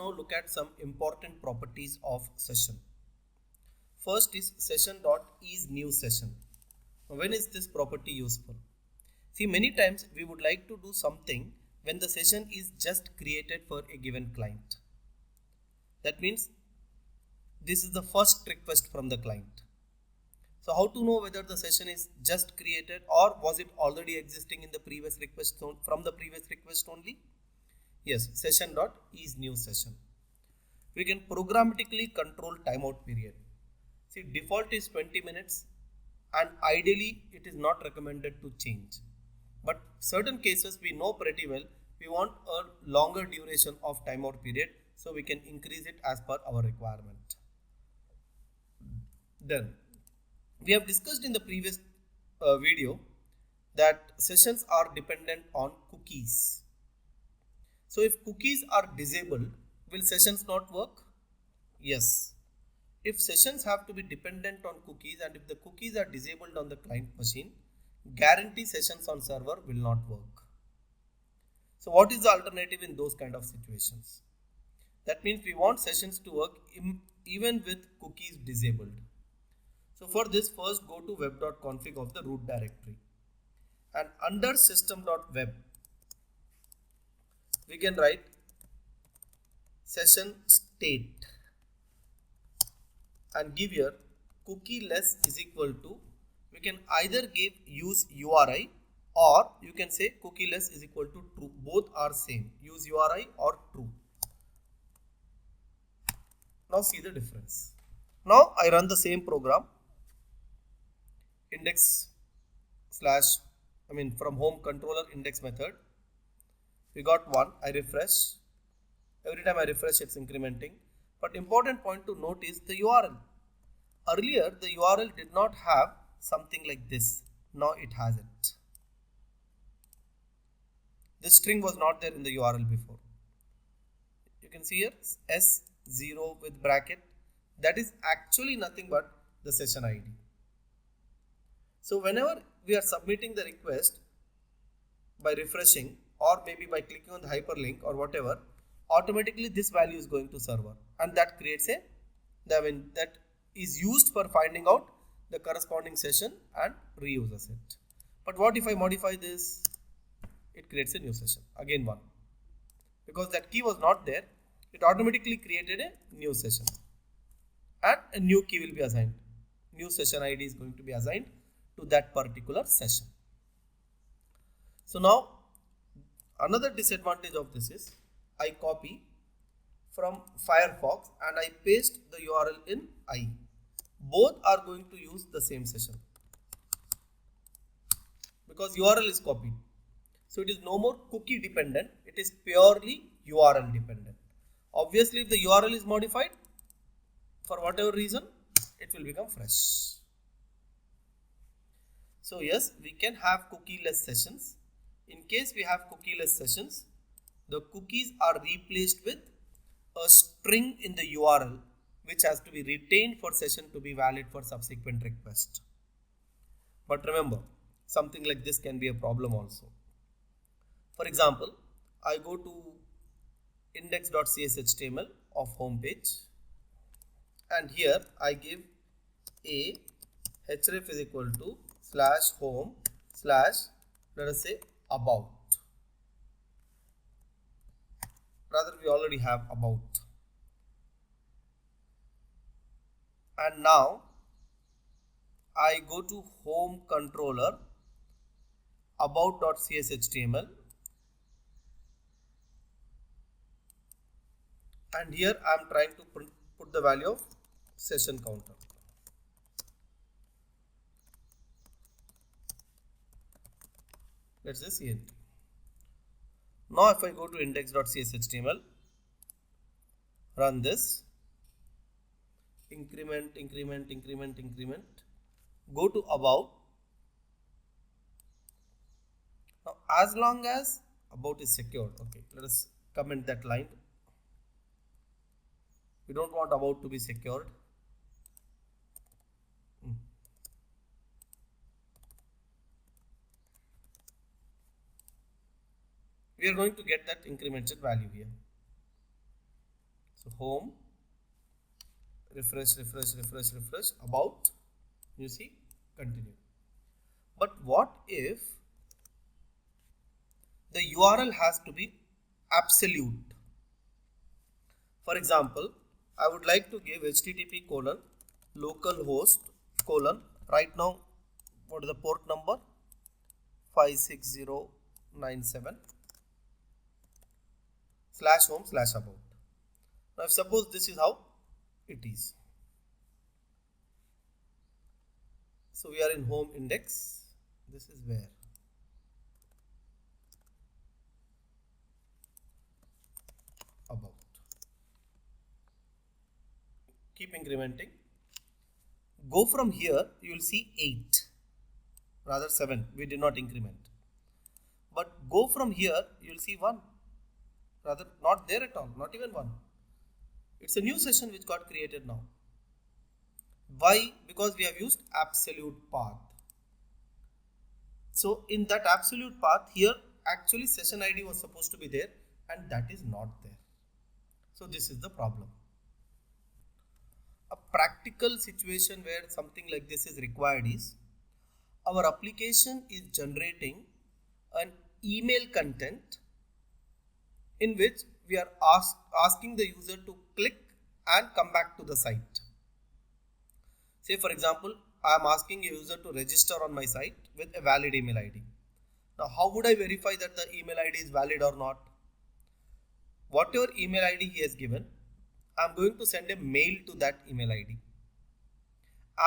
now look at some important properties of session. First is session.isNewSession. When is this property useful? See, many times we would like to do something when the session is just created for a given client. That means this is the first request from the client. So how to know whether the session is just created or was it already existing in the previous request from the previous request only? Yes, session.isNewSession. We can programmatically control timeout period. See, default is 20 minutes and ideally it is not recommended to change. But certain cases we know pretty well we want a longer duration of timeout period, so we can increase it as per our requirement. Then we have discussed in the previous video that sessions are dependent on cookies. So if cookies are disabled, will sessions not work? Yes. If sessions have to be dependent on cookies and if the cookies are disabled on the client machine, guarantee sessions on server will not work. So what is the alternative in those kind of situations? That means we want sessions to work even with cookies disabled. So for this, first go to web.config of the root directory and under system.web we can write session state and give here cookie less is equal to, we can either give use URI or you can say cookie less is equal to true. Both are same, use URI or true. Now see the difference. Now I run the same program, from home controller index method. We got 1, I refresh. Every time I refresh it's incrementing. But important point to note is the URL. Earlier the URL did not have something like this. Now it has it. This string was not there in the URL before. You can see here S0 with bracket. That is actually nothing but the session ID. So whenever we are submitting the request by refreshing or maybe by clicking on the hyperlink or whatever, automatically this value is going to server and that creates that is used for finding out the corresponding session and reuses it. But what if I modify this? It creates a new session, again 1. Because that key was not there, it automatically created a new session and a new key will be assigned. New session ID is going to be assigned to that particular session. So now another disadvantage of this is I copy from Firefox and I paste the URL in IE. Both are going to use the same session because URL is copied. So it is no more cookie dependent, it is purely URL dependent. Obviously if the URL is modified for whatever reason, it will become fresh. So yes, we can have cookie-less sessions. In case we have cookie-less sessions, the cookies are replaced with a string in the URL which has to be retained for session to be valid for subsequent request. But remember, something like this can be a problem also. For example, I go to index.cshtml of home page and here I give a href is equal to /home/ let us say about. Rather we already have about. And now I go to home controller about.cshtml and here I am trying to put the value of session counter. Let's say CNT. Now if I go to index.cshtml, run this, increment, go to about. Now as long as about is secured, okay, let us comment that line. We don't want about to be secured. We are going to get that incremented value here. So home, refresh, about, you see, continue. But what if the URL has to be absolute? For example, I would like to give http colon localhost colon, right now what is the port number, 56097 /home/about. Now if suppose this is how it is. So we are in home index. This is where about. Keep incrementing. Go from here, you will see 8, rather 7. We did not increment. But go from here, you will see 1, rather not there at all, not even 1. It's a new session which got created now. Why? Because we have used absolute path. So in that absolute path here, actually session ID was supposed to be there and that is not there. So this is the problem. A practical situation where something like this is required is, our application is generating an email content in which we are asking the user to click and come back to the site. Say for example, I am asking a user to register on my site with a valid email ID. Now how would I verify that the email ID is valid or not? Whatever email ID he has given, I am going to send a mail to that email ID,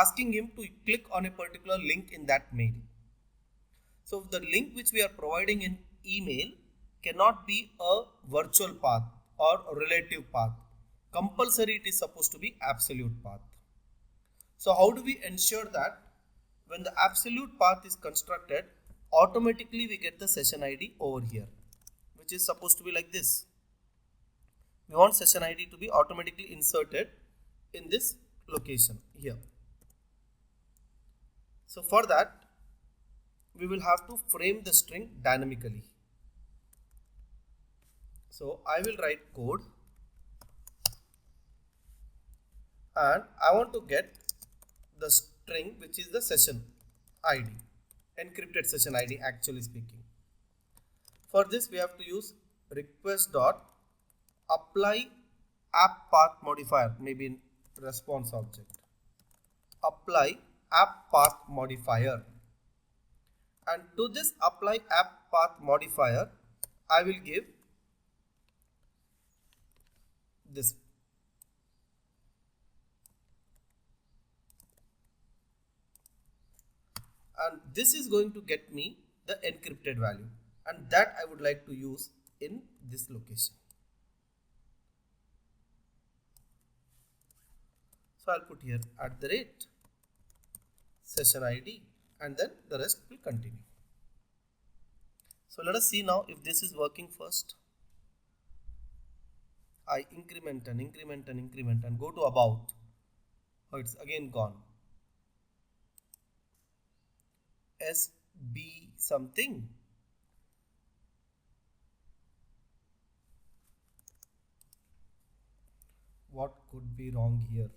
asking him to click on a particular link in that mail. So the link which we are providing in email cannot be a virtual path or a relative path. Compulsory it is supposed to be absolute path. So how do we ensure that when the absolute path is constructed, automatically we get the session ID over here, which is supposed to be like this. We want session ID to be automatically inserted in this location here. So for that, we will have to frame the string dynamically. So I will write code and I want to get the string which is the session ID, encrypted session ID actually speaking. For this we have to use request dot apply app path modifier, maybe in response object. Apply app path modifier, and to this apply app path modifier I will give this. And this is going to get me the encrypted value, and that I would like to use in this location. So I'll put here @ session ID and then the rest will continue. So let us see now if this is working first. I increment and go to about. Oh, it's again gone. SB something. What could be wrong here?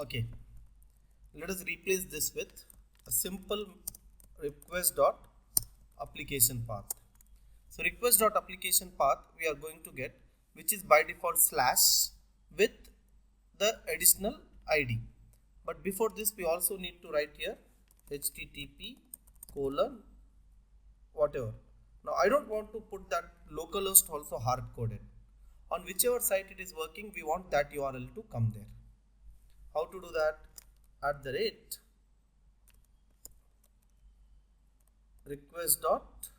Okay, let us replace this with a simple request dot application path. So request dot application path we are going to get, which is by default slash with the additional ID. But before this we also need to write here http colon whatever. Now I don't want to put that localhost also hard coded. On whichever site it is working, we want that URL to come there. How to do that? @ request dot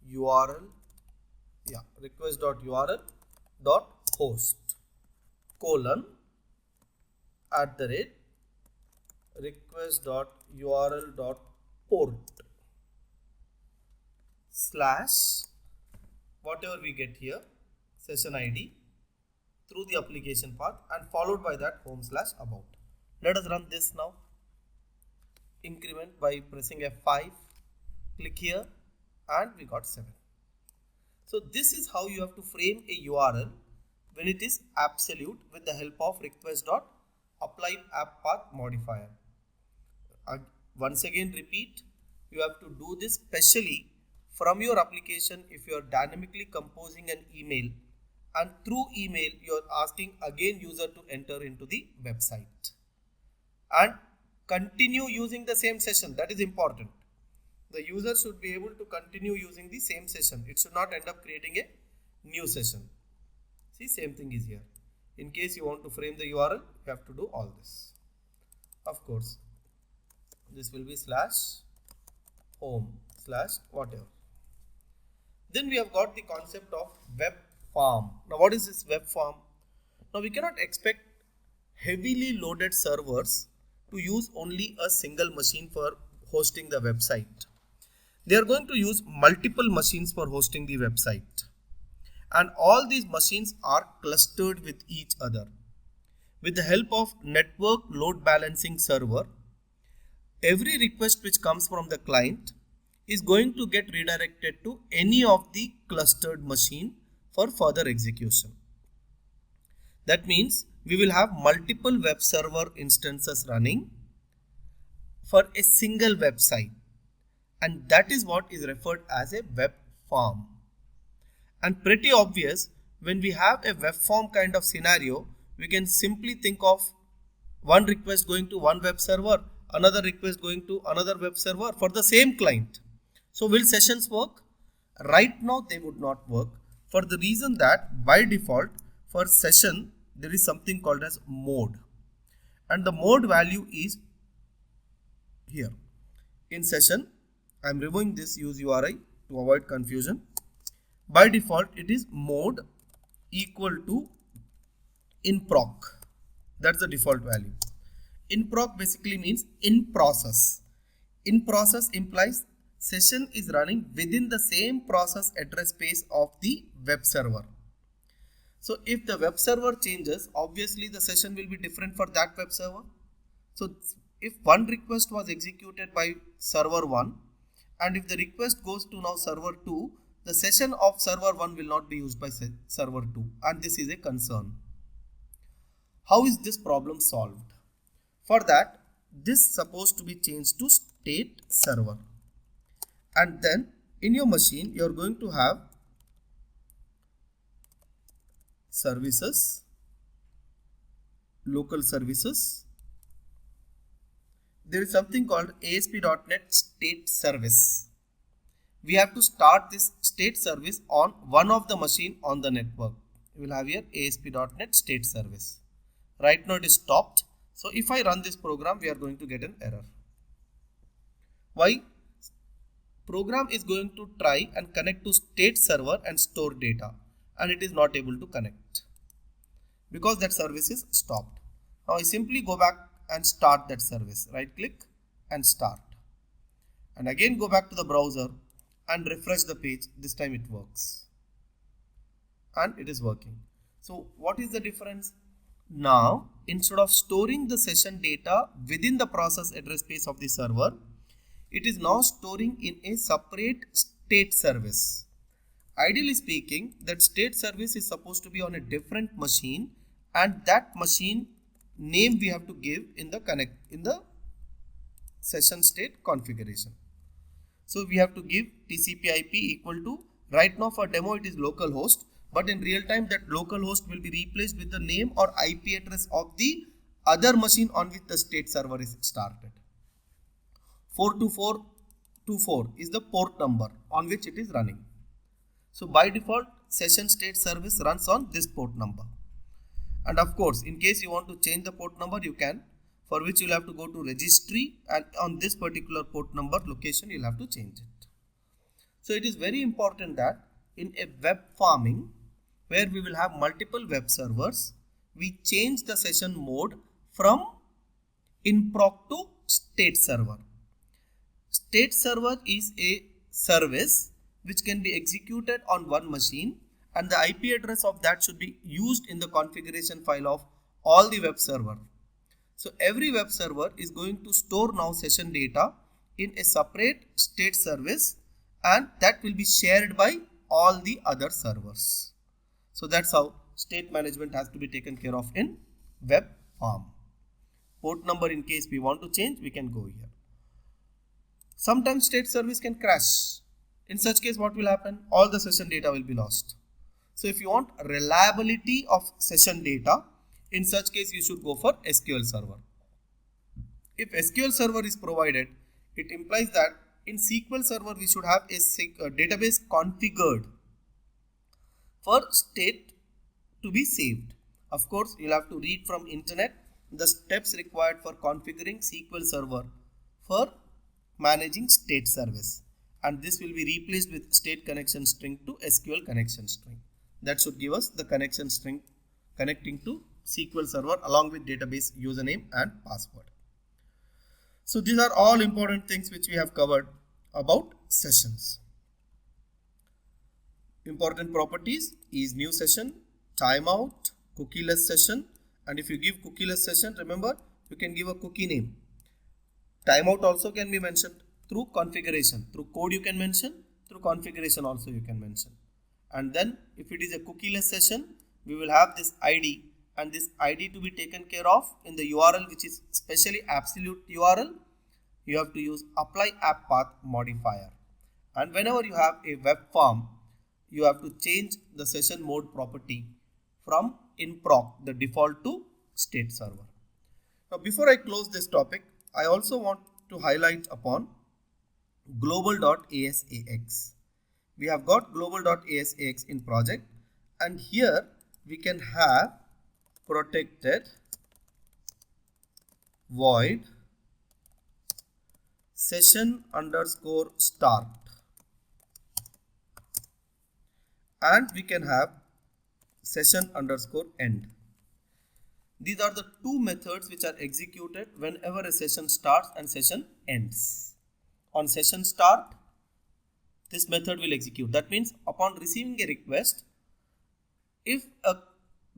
URL, request dot URL dot host colon @ request dot URL dot port slash whatever we get here, session ID through the application path, and followed by that home/about. Let us run this now. Increment by pressing F5. Click here and we got 7. So this is how you have to frame a URL when it is absolute with the help of request.applyAppPath modifier. Once again repeat, you have to do this specially from your application if you are dynamically composing an email, and through email you are asking again user to enter into the website and continue using the same session. That is important. The user should be able to continue using the same session. It should not end up creating a new session. See, same thing is here. In case you want to frame the URL, you have to do all this. Of course, this will be /home/whatever. Then we have got the concept of web farm. Now what is this web farm? Now we cannot expect heavily loaded servers to use only a single machine for hosting the website. They are going to use multiple machines for hosting the website. And all these machines are clustered with each other. With the help of network load balancing server, every request which comes from the client is going to get redirected to any of the clustered machine for further execution. That means we will have multiple web server instances running for a single website, and that is what is referred as a web farm. And pretty obvious, when we have a web farm kind of scenario, we can simply think of one request going to one web server, another request going to another web server for the same client. So will sessions work? Right now they would not work, for the reason that by default for session there is something called as mode, and the mode value is here. In session, I am removing this use URI to avoid confusion. By default it is mode equal to in proc. That's the default value. In proc basically means in process. In process implies session is running within the same process address space of the web server. So if the web server changes, obviously the session will be different for that web server. So if one request was executed by server 1, and if the request goes to now server 2, the session of server 1 will not be used by server 2, and this is a concern. How is this problem solved? For that, this is supposed to be changed to state server, and then in your machine you are going to have services, local services. There is something called ASP.NET State Service. We have to start this state service on one of the machine on the network. We will have here ASP.NET State Service. Right now it is stopped. So if I run this program, we are going to get an error. Why? Program is going to try and connect to state server and store data, and it is not able to connect because that service is stopped. Now I simply go back and start that service. Right click and start, and again go back to the browser and refresh the page. This time it works and it is working. So what is the difference? Now instead of storing the session data within the process address space of the server, it is now storing in a separate state service. Ideally speaking, that state service is supposed to be on a different machine, and that machine name we have to give in the session state configuration. So we have to give TCP/IP equal to, right now for demo it is localhost, but in real time that localhost will be replaced with the name or IP address of the other machine on which the state server is started. 42424 is the port number on which it is running. So by default session state service runs on this port number, and of course in case you want to change the port number you can, for which you will have to go to registry, and on this particular port number location you will have to change it. So it is very important that in a web farming where we will have multiple web servers, we change the session mode from in proc to state server. State server is a service which can be executed on one machine, and the IP address of that should be used in the configuration file of all the web server. So every web server is going to store now session data in a separate state service, and that will be shared by all the other servers. So that's how state management has to be taken care of in web form. Port number, in case we want to change, we can go here. Sometimes state service can crash. In such case, what will happen? All the session data will be lost. So if you want reliability of session data, in such case you should go for SQL Server. If SQL Server is provided, it implies that in SQL Server we should have a database configured for state to be saved. Of course, you'll have to read from internet the steps required for configuring SQL Server for managing state service, and this will be replaced with state connection string to SQL connection string. That should give us the connection string connecting to SQL Server along with database username and password. So these are all important things which we have covered about sessions. Important properties is new session, timeout, cookieless session, and if you give cookieless session, remember you can give a cookie name. Timeout also can be mentioned through configuration. Through code you can mention, through configuration also you can mention. And then if it is a cookieless session, we will have this ID, and this ID to be taken care of in the URL, which is specially absolute URL. You have to use apply app path modifier. And whenever you have a web form, you have to change the session mode property from inproc, the default, to state server. Now before I close this topic, I also want to highlight upon global.asax. We have got global.asax in project, and here we can have protected void session underscore start, and we can have session underscore end. These are the two methods which are executed whenever a session starts and session ends. On session start, this method will execute. That means upon receiving a request, if a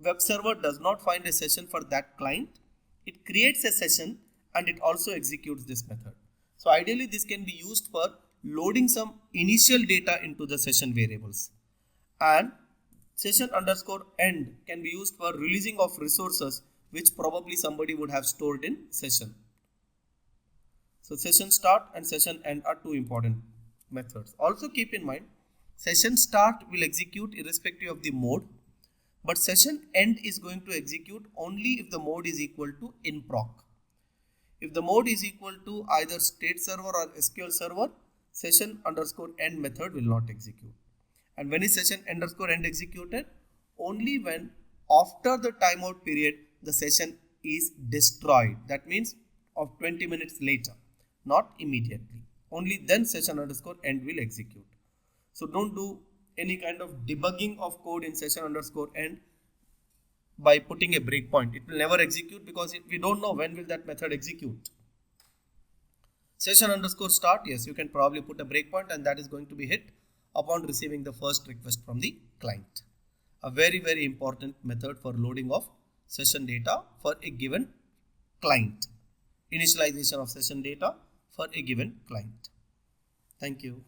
web server does not find a session for that client, it creates a session and it also executes this method. So ideally this can be used for loading some initial data into the session variables, and session underscore end can be used for releasing of resources which probably somebody would have stored in session. So session start and session end are two important methods. Also keep in mind, session start will execute irrespective of the mode, but session end is going to execute only if the mode is equal to inproc. If the mode is equal to either state server or SQL server, session underscore end method will not execute. And when is session underscore end executed? Only when after the timeout period the session is destroyed. That means of 20 minutes later, not immediately. Only then session underscore end will execute. So don't do any kind of debugging of code in session underscore end by putting a breakpoint. It will never execute because we don't know when will that method execute. Session underscore start, yes, you can probably put a breakpoint, and that is going to be hit upon receiving the first request from the client. A very, very important method for loading of session data for a given client. Initialization of session data for a given client. Thank you.